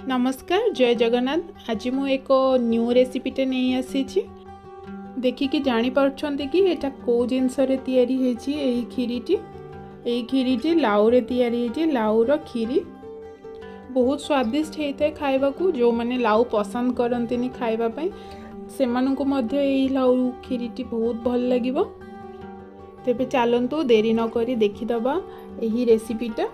नमस्कार जय जगन्नाथ। आज मु एक न्यू रेसिपीटे नहीं आसी देखिकी जानीपार्छन्ति कि एटा को जिनस खीरीटी खीरीटी लाउ रे तैयारी लाउर खीरी बहुत स्वादिष्ट होता है खाइबा को। जो मैंने लाउ पसंद करंतिनी खाइबा पई सेमानंकु मध्य एही लाउ खीरीटी बहुत भल लागिबो। तेबे चलंतु देरी न करी देखिदबा एही रेसिपीटा।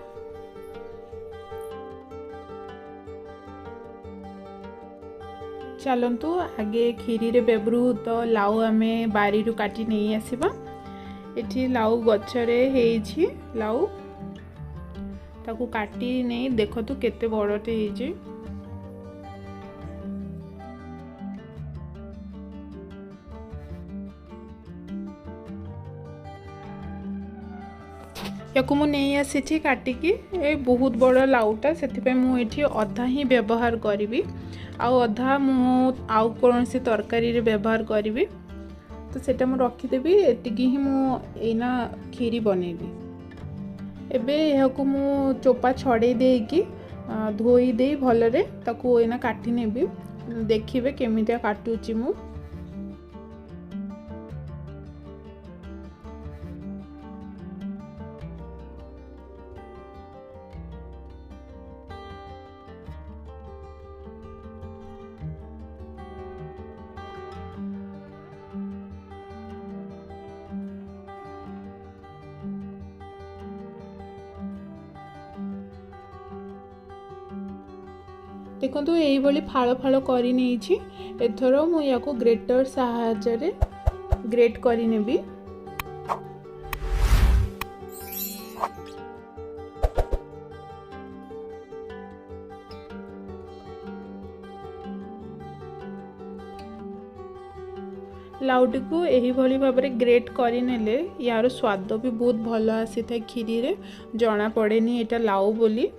चलतु आगे खीरी रे व्यवहृत लाउ आमे बारी रु काटी नहीं आसीबा। एठी लाउ गछरे हेछि लाउ ताकू काटी नहीं देखतु केते बड़टे हेछि। याकू मु नहीं आसी काटिकी ए बहुत बड़ लाउटा से मु एठी अधा ही व्यवहार करी आउ अधा मु आउ कौन सी तरकारी रे व्यवहार करी तो सेटा मु रखीदेवी। एतिकी ही मु एना खीरी बनैबी। एबे यहाकू मु चोपा छड़े देकी धोई दे भलरे ताकू एना काटी नेबी। देखिबे केमितिया काटुची मु। देखो यही फाड़ फाड़ कर एथर मुझे ग्रेटर साहाय्य ग्रेट करी नेबी। लाउटी को यही भाव में ग्रेट करनेले यार स्वाद भी बहुत भल आसी था खीरी रे जना पड़ेनी एटा लाउ बोली।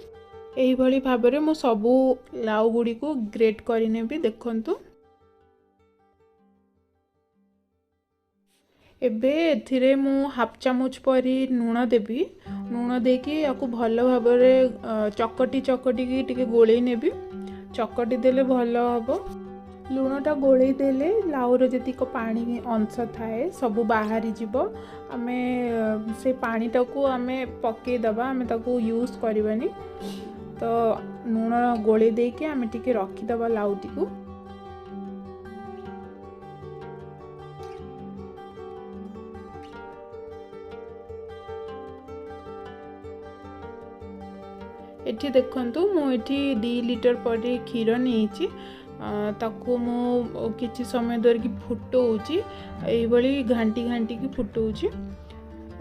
यही भाव में मु सबू लाउ गुड़ी को ग्रेट करनेबी। देखंतु एबे एथिरे मु हाफ चामच परी लूण देबी। लूण देकी याकू भल भाव में चकटी चकटी की टिके गोले नेबी। चकटी देले भल हबो। लूणटा गोले देले लाउर जतिक पानी अंश थाए सबू बाहरी जीव। आमे से पानीटा को आमे पके दबा आमे ताको यूज करबानी। तो लूण गोले देके आमे टिके रखीदबा लाउटी को। एठी देखंतु मु एठी 2 लीटर परी क्षीर नेछि। ताकू मु किछि समय धरिकी फुटौछि एइबळी घांटी घांटी की फुटौछि।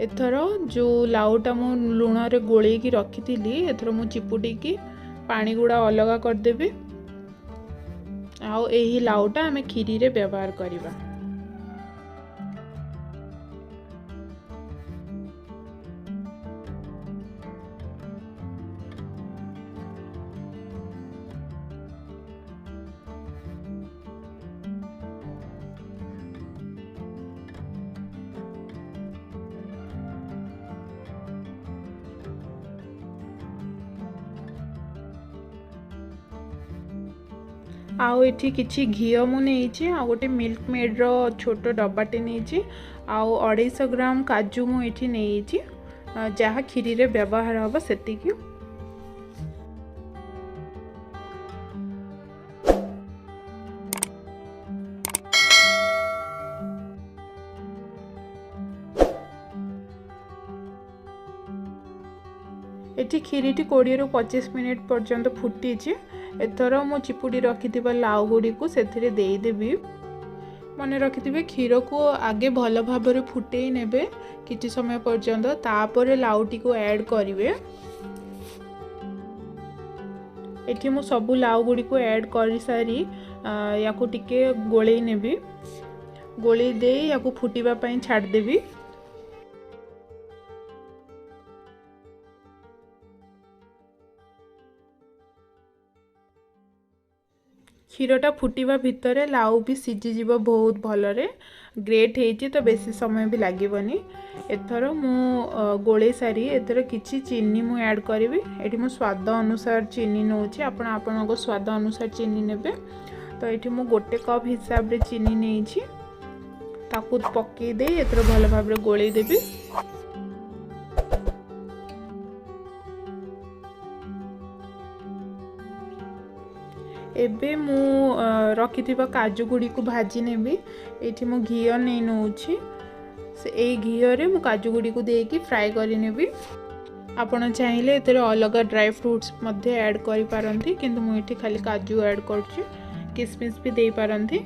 एथर जो लाउटा मु लूण रे गोले की रखी एथर मु चिपुटी की पानी गुड़ा अलग कर देबी। आउ एही लाउटा आमे खीरी रे व्यवहार करिबा। आउ एठी किछि घी मु नहीं आ गोटे मिल्क मेड रो छोट डब्बाटे नहीं आउ 250 ग्राम काजू मु एठी नहीं जहाँ खीरी रे व्यवहार हम सेतिकी। एठी खीरीटी 20 ରୁ 25 मिनिट पर्यंत फुटी। एथर मु चिपुड़ी रखि लाउ गुड़ी को से देदेवी। मन रखिथे क्षीर को आगे भल भाव में फुटे नेबे किछि समय पर्यंत तापर लाउटी को ऐड करिवे। एठी मु सबु लाउ गुड़ी को ऐड कर सारी याकू टिके गोले नेबी। गोले दे याकू फुटीबा पई छाड़ देबी। क्षीरटा फुटिवा भितर लाउ भी सीझीज बहुत भलरे ग्रेट होती तो बेसी समय भी लगेनि। एथर मु गोले सारी एथर किछि चीनी मु ऐड करी। एठी मु स्वाद अनुसार चीनी नौछि, आपण आपनको स्वाद अनुसार चीनी नेबे। तो ये मु गोटे कप हिसाब रे चीनी नहीं ताकू पकई दे एथर भल भाव गोले देबी। एबे मु रखिथिबा काजू गुड़ी को भाजी नेबी। एठी मु घी नहीं नौछि, से ए घी रे मु काजू गुड़ी को देकी फ्राई करी नेबी। आपण चाहिए एथरे अलग ड्राई फ्रूट्स मध्ये ऐड करि पारंती, किंतु मु एठी खाली काजू ऐड करछि, किसमिस भी दे पारंती।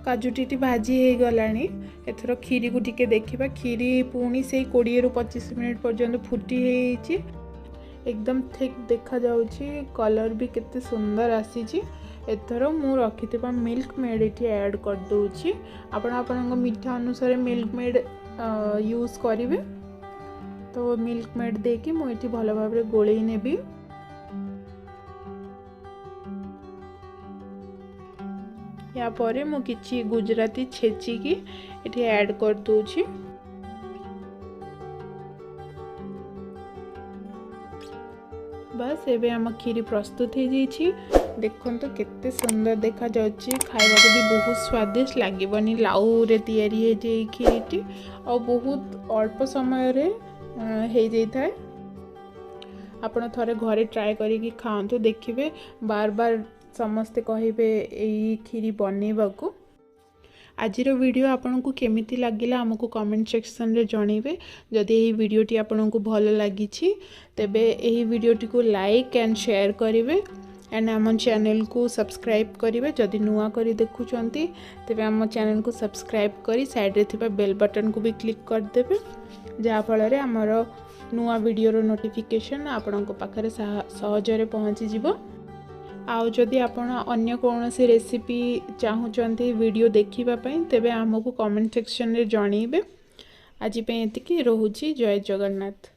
काजूटी भाजी हो गलानी। एथर खीरी को टिके देखिबा। खीरी पुणी से 20 ରୁ 25 मिनट पर्यंत फुटी होईची, एकदम थिक देखा जाउची, कलर भी केते सुंदर आसीची। एथर मु रखिथिबा मिल्क मेड एठी ऐड कर दोची। आपण आपनक मीठा अनुसार मिल्क मेड यूज करिवे। तो मिल्क मेड देकी मु एठी भलो भाबरे गोळेई नेबी। या परे मु किछि गुजराती छेची की एठी ऐड कर दोछि। बस एबे हम खीरी प्रस्तुत हो जाइछि। देखंतु केते सुंदर देखा जाउछि, खाइबा को भी बहुत स्वादिष्ट लागबनी। लाउ रे तयारी हे जे खीरीटी और बहुत अल्प समय रे हे जाइथाय। आपण थरे घरे ट्राई करिकि खांतु, देखिबे बार बार समस्ते कहिबे एई खीरी बनेबा को। आजिर वीडियो आपनको केमिति लागिला हमको कमेंट सेक्शन रे जणीबे। जदि एही वीडियोटी आपनको भल लागिछि तेबे एही वीडियोटी को लाइक एंड शेयर करिवे एंड आम चैनल को सब्सक्राइब करिवे। जदि नुआ करी देखुचंती तेबे आम चैनल को सब्सक्राइब करी साइड रे थिबा बेल बटन को भी क्लिक कर देबे, जहा फल रे हमर नुआ वीडियो रो नोटिफिकेशन आपनको पाखरे सहजरे पहुंची जिवो। आउ जदि आपण अन्य कौनसी रेसिपी चाहूँगी वीडियो देखिबा पई तेबे हमको कमेंट सेक्शन रे जणीबे। आज पे एतिकी, रोहुची। जय जगन्नाथ।